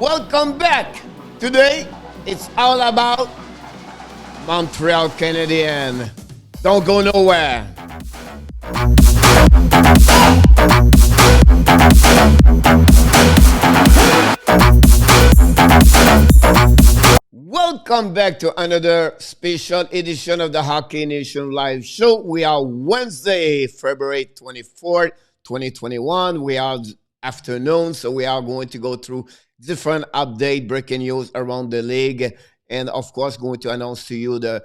Welcome back. Today, it's all about Montreal Canadiens. Don't go nowhere. Welcome back to another special edition of the Hockey Nation Live Show. We are Wednesday, February 24th, 2021. We are afternoon, so we are going to go through different update, breaking news around the league, and of course, going to announce to you the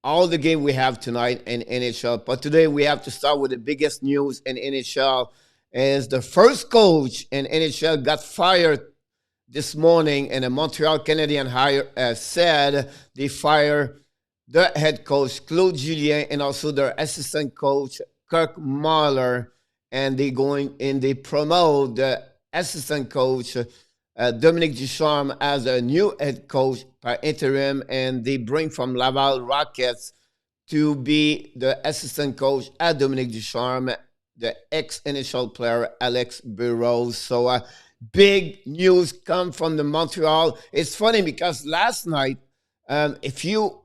all the game we have tonight in NHL. But today we have to start with the biggest news in NHL, as the first coach in NHL got fired this morning, and the Montreal Canadiens said they fired the head coach Claude Julien and also their assistant coach Kirk Muller, and they promote the assistant coach Dominique Ducharme as a new head coach by interim, and they bring from Laval Rockets to be the assistant coach at Dominique Ducharme, the ex-NHL player Alex Burrows. So big news come from the Montreal. It's funny because last night, if you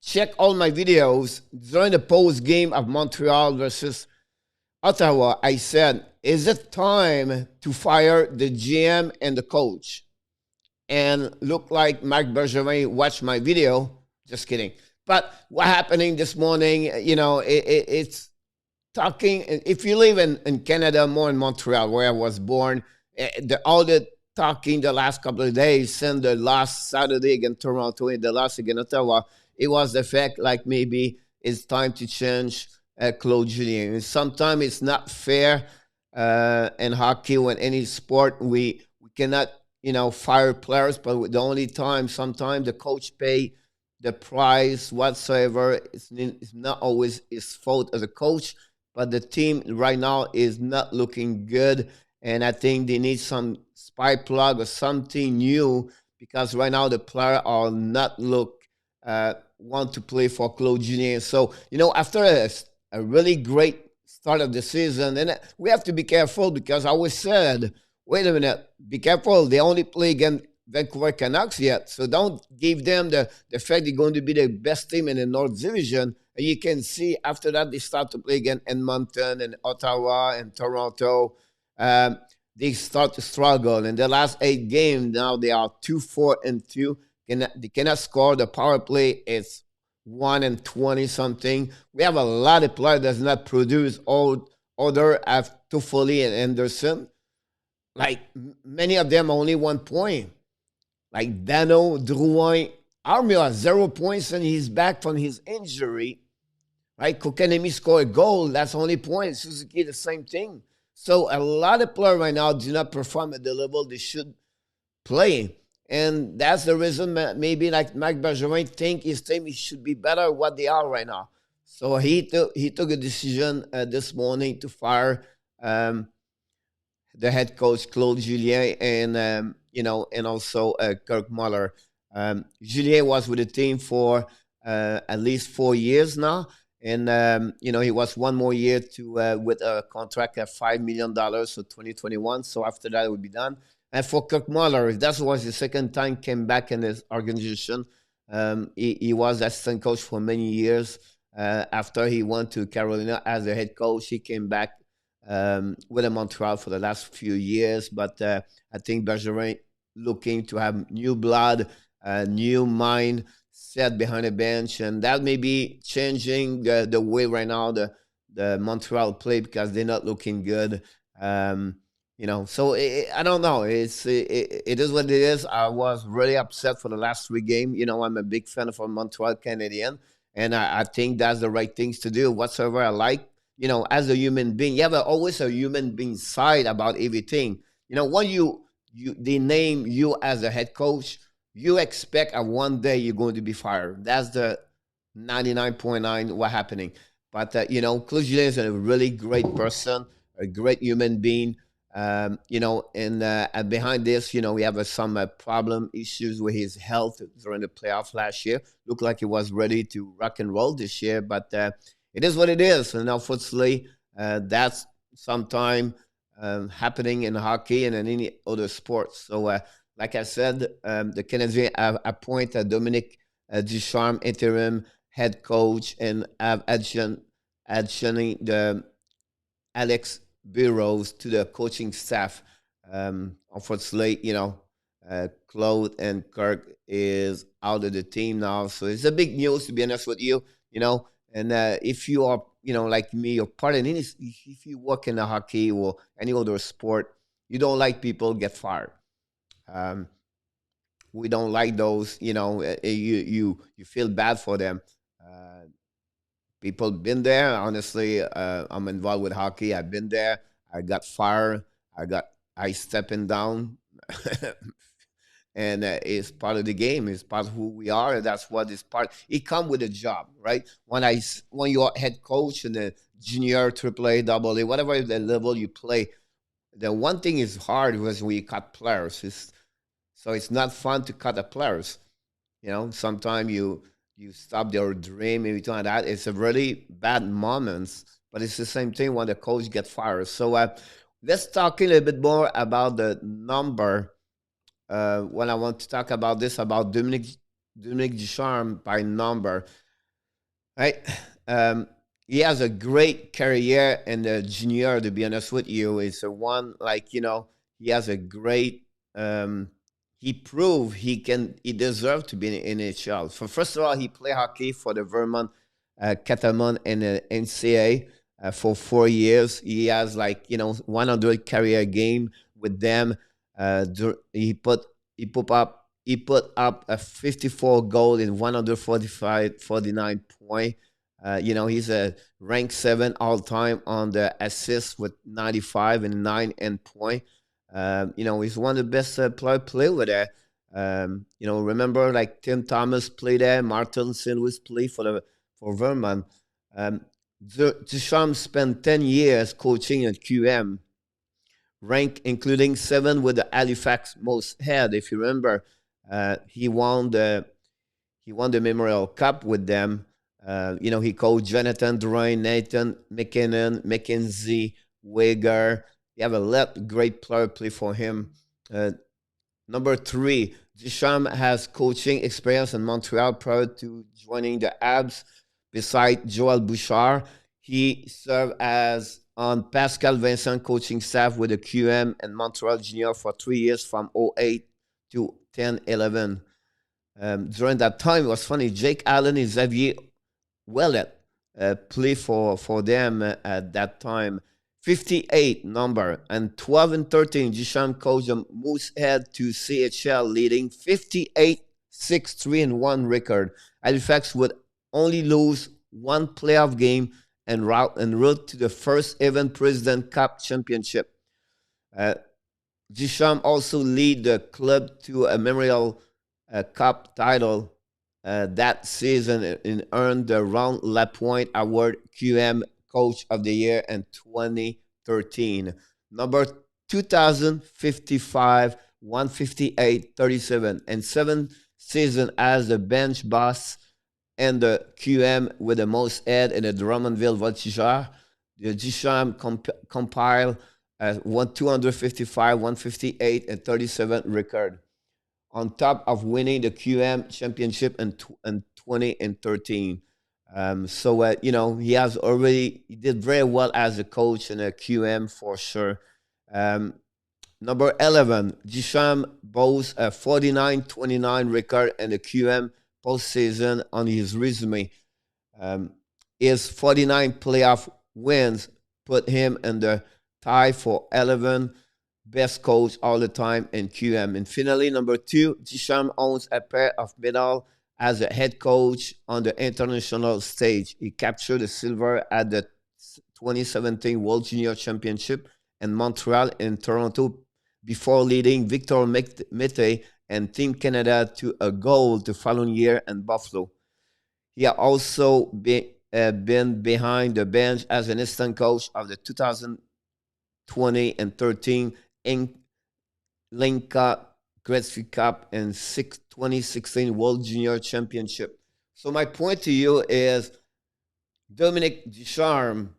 check all my videos during the post game of Montreal versus Ottawa, I said, is it time to fire the GM and the coach? And look like Marc Bergevin watched my video. Just kidding. But what happening this morning, it's talking. If you live in Canada, more in Montreal, where I was born, all the talking the last couple of days since the last Saturday against Toronto and the last against Ottawa, it was the fact like maybe it's time to change Claude Julien. Sometimes it's not fair in hockey, when any sport we cannot fire players, but the only time sometimes the coach pay the price whatsoever. It's not always his fault as a coach, but the team right now is not looking good, and I think they need some spark plug or something new, because right now the players are not want to play for Claude Julien. So after a really great start of the season, and we have to be careful, because I always said, wait a minute, be careful. They only play against Vancouver Canucks yet, so don't give them the fact they're going to be the best team in the North Division. And you can see after that they start to play against Edmonton and Ottawa and Toronto. They start to struggle. In the last 8 games, now they are 2-4-2. They cannot score. The power play is 1-20 something. We have a lot of players that does not produce. Other have Toffoli and Anderson. Like many of them only 1 point. Like Dano, Drouin, Armia has 0 points and he's back from his injury. Right? Kokanemi scored a goal. That's only point. Suzuki the same thing. So a lot of players right now do not perform at the level they should play. And that's the reason maybe like Marc Bergevin think his team should be better at what they are right now. So he took a decision this morning to fire the head coach Claude Julien and and also Kirk Muller. Julien was with the team for at least 4 years now, and he was 1 more year to with a contract of $5 million for 2021. So after that, it would be done. And for Kirk Muller, if that was the second time came back in his organization, he was assistant coach for many years. After he went to Carolina as a head coach, he came back with Montreal for the last few years. But I think Bergevin looking to have new blood, new mind set behind the bench, and that may be changing the way right now the Montreal play, because they're not looking good. So I don't know. It is what it is. I was really upset for the last 3 games. I'm a big fan of Montreal Canadiens, and I think that's the right things to do. Whatsoever I like, as a human being, you have always a human being side about everything. When they name you as a head coach, you expect one day you're going to be fired. That's the 99.9 what happening. But Claude Julien is a really great person, a great human being. And behind this, we have some problem issues with his health during the playoff last year. Looked like he was ready to rock and roll this year, but it is what it is. And unfortunately, that's sometime happening in hockey and in any other sports. So, like I said, the Canadiens have appointed Dominic Ducharme interim head coach and have additionally the Alex Burrows to the coaching staff. Unfortunately, Claude and Kirk is out of the team now, so it's a big news to be honest with you. You know, and if you are, like me, you're part of any, if you work in the hockey or any other sport, you don't like people get fired. Um, we don't like those. You feel bad for them. Uh, People been there. Honestly, I'm involved with hockey. I've been there. I got fired. I stepping down, and it's part of the game. It's part of who we are. And that's what is part. It come with a job, right? When you're head coach in the junior, triple A, double A, whatever the level you play, the one thing is hard was when you cut players. So it's not fun to cut the players. Sometimes you stop their dream, everything like that. It's a really bad moments, but it's the same thing when the coach gets fired. So let's talk a little bit more about the number. When I want to talk about this, about Dominic Ducharme by number, right? Um, he has a great career in the junior. To be honest with you, it's a one like he has a great. He proved he deserved to be in NHL. So first of all, he played hockey for the Vermont Catamount in the NCAA for 4 years. He has 100 career game with them. He put up a 54 goal in 149 point. He's a rank 7 all time on the assists with 95 and 9 end point. He's one of the best player play with there. Remember like Tim Thomas played there, Martin St. Louis played for Vermont. Duchamp spent 10 years coaching at QM, rank including 7 with the Halifax most head. If you remember, he won the Memorial Cup with them. He coached Jonathan Drouin, Nathan McKinnon, McKenzie, Wager. You have a lot of great player play for him. Number 3, Duchamp has coaching experience in Montreal prior to joining the Habs. Beside Joel Bouchard, he served as on Pascal Vincent coaching staff with the QM and Montreal Junior for 3 years from '08 to 10-11. During that time, it was funny. Jake Allen and Xavier Ouellet play for them at that time. 58 number and 12 and 13. Duchamp coached the Moosehead to CHL, leading 58-6-3-1 record. Halifax would only lose one playoff game and route to the first ever President Cup championship. Duchamp also lead the club to a Memorial Cup title that season and earned the Ron Lapointe Award QM Coach of the Year in 2013. Number 2055, 158, 37, and 7 season as the bench boss and the QM with the most head in the Drummondville Voltigeur. The Duchamp compiled 255, 158, and 37 record, on top of winning the QM championship in 20 and 13. He did very well as a coach in a QM for sure. Number 11, Duchamp boasts a 49-29 record in the QM postseason on his resume. His 49 playoff wins put him in the tie for 11 best coach all the time in QM. And finally, number 2, Duchamp owns a pair of medals as a head coach on the international stage. He captured the silver at the 2017 World Junior Championship in Montreal and Toronto before leading Victor Mete and Team Canada to a gold the following year in Buffalo. He has also been behind the bench as an assistant coach of the 2020 and 13 Linka Gretzky Cup and 2016 World Junior Championship. So my point to you is Dominic Ducharme,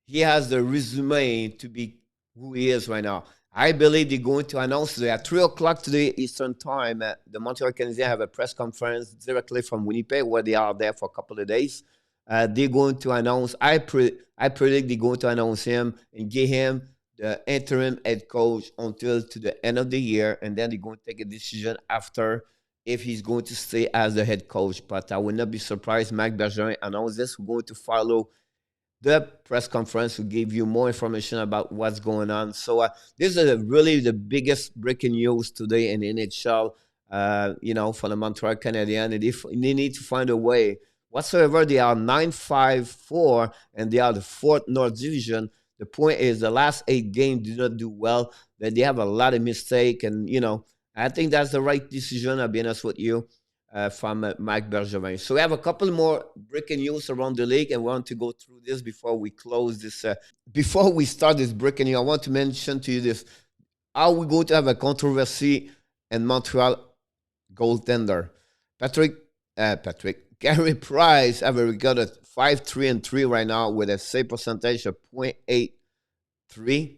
he has the resume to be who he is right now. I believe they're going to announce today at 3 o'clock today Eastern Time. The Montreal Canadiens have a press conference directly from Winnipeg where they are there for a couple of days. They're going to announce, I predict they're going to announce him and give him the interim head coach until to the end of the year. And then they're going to take a decision after if he's going to stay as the head coach. But I would not be surprised Marc Bergevin announced this. We're going to follow the press conference to give you more information about what's going on. So this is really the biggest breaking news today in the NHL. For the Montreal Canadiens, and if they need to find a way whatsoever, they are 9-5-4, and they are the fourth North Division. The point is, the last 8 games did not do well. That they have a lot of mistake, and I think that's the right decision. I'll be honest with you from Mike Bergevin. So we have a couple more breaking news around the league, and we want to go through this before we close this. Before we start this breaking news, I want to mention to you this. Are we going to have a controversy in Montreal goaltender? Gary Price have a record of 5-3-3 right now with a save percentage of .83,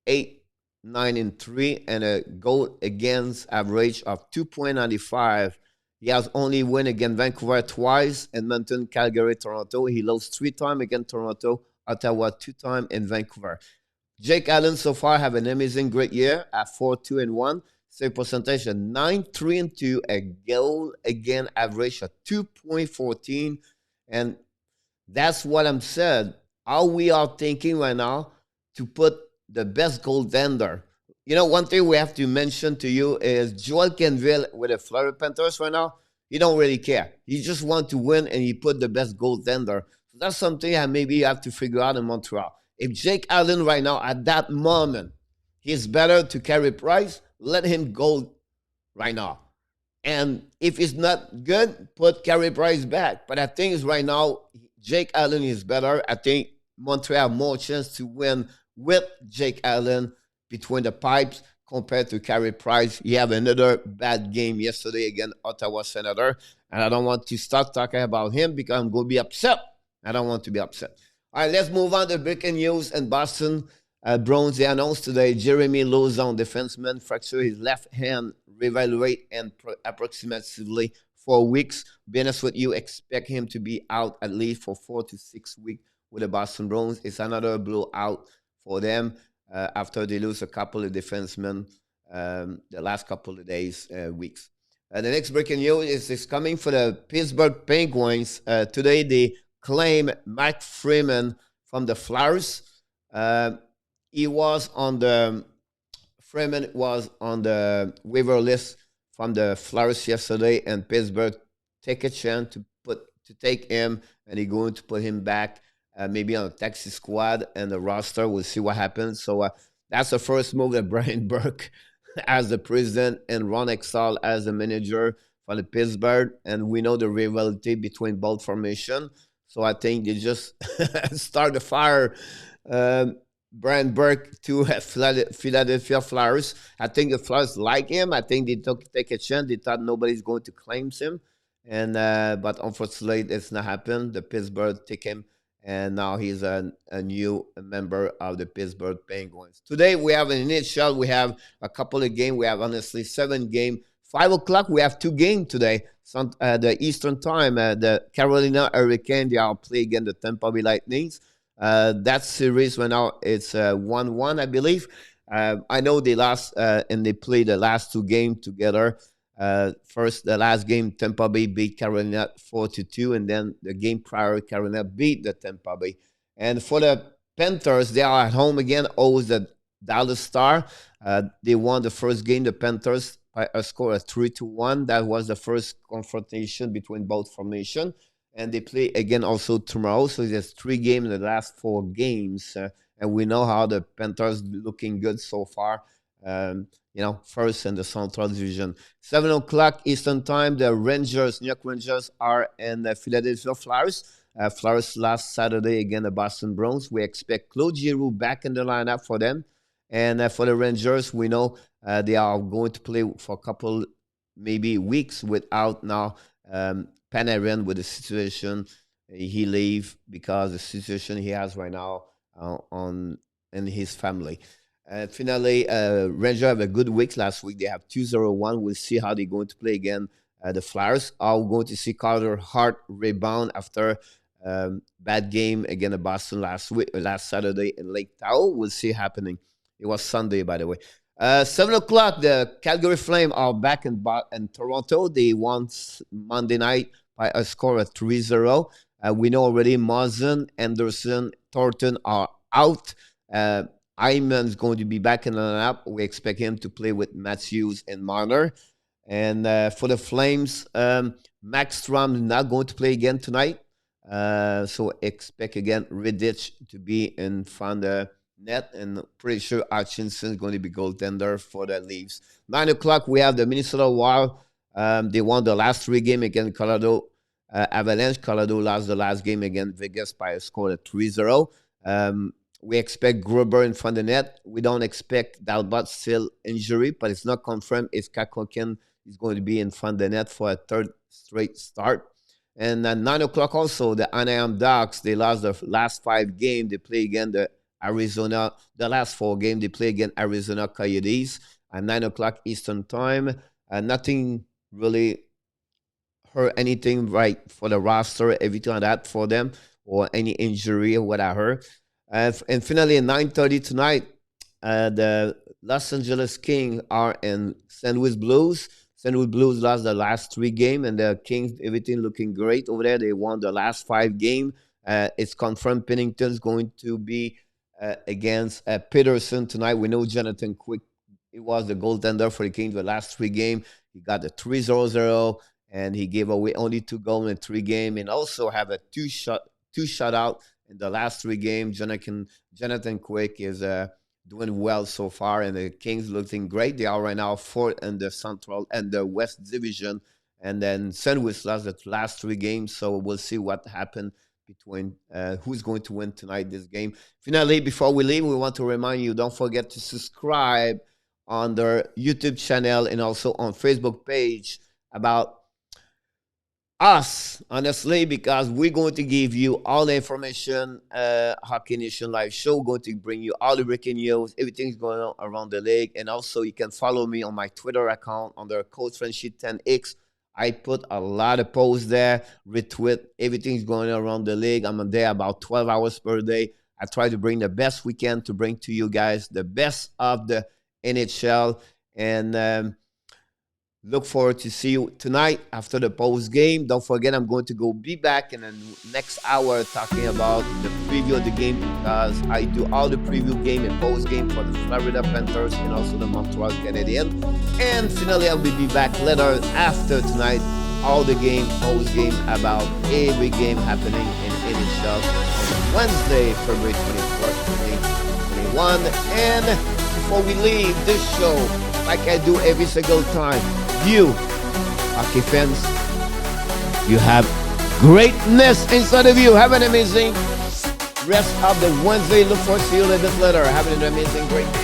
8-9-3, and a goal against average of 2.95. He has only won against Vancouver twice, Edmonton, Calgary, Toronto. He lost 3 times against Toronto, Ottawa 2 times, and Vancouver. Jake Allen so far have an amazing great year at 4-2-1. Save percentage of 9-3-2, a goal again average of 2.14. And that's what I'm saying. How we are thinking right now to put the best goaltender. One thing we have to mention to you is Joel Kenville with the Florida Panthers right now. He don't really care. He just want to win, and he put the best goaltender. So that's something that maybe you have to figure out in Montreal. If Jake Allen right now, at that moment, he's better to Carey Price, let him go right now. And if it's not good, put Carey Price back. But I think it's right now, Jake Allen is better. I think Montreal have more chance to win with Jake Allen between the pipes compared to Carey Price. He had another bad game yesterday against Ottawa Senator. And I don't want to start talking about him because I'm going to be upset. I don't want to be upset. All right, let's move on to breaking news in Boston. Bruins, they announced today Jeremy Lauzon, defenseman, fractured his left hand, reevaluate in approximately 4 weeks. Be honest with you, expect him to be out at least for 4 to 6 weeks with the Boston Bruins. It's another blowout for them after they lose a couple of defensemen the last couple of days, weeks. The next breaking news is coming for the Pittsburgh Penguins. Today they claim Mike Freeman from the Flyers. Freeman was on the waiver list from the Flyers yesterday, and Pittsburgh take a chance to take him, and they're going to put him back maybe on a taxi squad and the roster. We'll see what happens. So that's the first move that Brian Burke as the president and Ron Exall as the manager for the Pittsburgh, and we know the rivalry between both formations. So I think they just start the fire. Brian Burke to Philadelphia Flyers. I think the Flyers like him. I think they take a chance. They thought nobody's going to claim him, and but unfortunately, it's not happened. The Pittsburgh take him, and now he's a new member of the Pittsburgh Penguins. Today we have an NHL. We have a couple of games. We have honestly 7 games. 5 o'clock. We have 2 games today. The Eastern Time. The Carolina Hurricanes, they are playing against the Tampa Bay Lightning. That series right now it's 1-1, I believe. I know they lost and they played the last 2 games together. First, the last game, Tampa Bay beat Carolina 4-2, and then the game prior, Carolina beat the Tampa Bay. And for the Panthers, they are at home again, always the Dallas Star. They won the first game, the Panthers, by a score of 3-1. That was the first confrontation between both formations. And they play again also tomorrow. So there's 3 games in the last 4 games. And we know how the Panthers looking good so far. First in the Central Division. 7 o'clock Eastern Time, the Rangers, New York Rangers are in the Philadelphia Flyers. Flyers last Saturday against the Boston Bruins. We expect Claude Julien back in the lineup for them. And for the Rangers, we know they are going to play for a couple, maybe weeks without now Panarin with the situation. He leave because the situation he has right now on in his family. Finally, Ranger have a good week last week. They have 2-0-1. We'll see how they're going to play again. The Flyers are going to see Carter Hart rebound after bad game against Boston last Saturday in Lake Tahoe. We'll see happening. It was Sunday, by the way. 7 o'clock, the Calgary Flame are back in Toronto. They won Monday night by a score of 3-0. We know already Mazen, Anderson, Thornton are out. Hyman's going to be back in the lineup. We expect him to play with Matthews and Marner. And for the Flames, Max Strom is not going to play again tonight. So expect again Riddich to be in front of the net, and pretty sure Hutchinson is going to be goaltender for the Leafs. 9 o'clock, we have the Minnesota Wild. They won the last 3 games against Colorado Avalanche. Colorado lost the last game against Vegas by a score of 3-0. We expect Gruber in front of the net. We don't expect Dalbot still injury, but it's not confirmed if Kakokin is going to be in front of the net for a third straight start. And at 9 o'clock also, the Anaheim Ducks, they lost the last 5 games. They play again the last 4 games, they play against Arizona Coyotes at 9 o'clock Eastern Time. Nothing really hurt anything right for the roster, everything like that for them, or any injury or what I heard. And finally, at 9:30 tonight, the Los Angeles Kings are in St. Louis Blues. St. Louis Blues lost the last 3 games, and the Kings, everything looking great over there. They won the last 5 games. It's confirmed Pennington's going to be against Peterson tonight. We know Jonathan Quick, he was the goaltender for the Kings the last 3 games. He got the 3-0-0, and he gave away only 2 goals in 3 games, and also have a 2 shutout in the last 3 games. Jonathan Quick is doing well so far, and the Kings looking great. They are right now 4th in the Central and the West Division, and then St. Louis lost the last 3 games, so we'll see what happens between who's going to win tonight this game. Finally, before we leave, we want to remind you, don't forget to subscribe on their YouTube channel and also on Facebook page about us, honestly, because we're going to give you all the information. Hockey Nation Live Show going to bring you all the breaking news, everything's going on around the league. And also you can follow me on my Twitter account under Code Frenchy 10X. I put a lot of posts there, retweet, everything's going on around the league. I'm there about 12 hours per day. I try to bring the best we can to bring to you guys the best of the NHL. And look forward to see you tonight after the post game. Don't forget, I'm going to be back in the next hour talking about the preview of the game, because I do all the preview game and post game for the Florida Panthers and also the Montreal Canadiens. And finally, I will be back later after tonight, all the game, post game about every game happening in NHL on Wednesday, February 24th, 2021. And before we leave this show, like I do every single time, you, hockey fans, you have greatness inside of you. Have an amazing rest of the Wednesday. Look forward to see you a little bit later. Have an amazing, great day.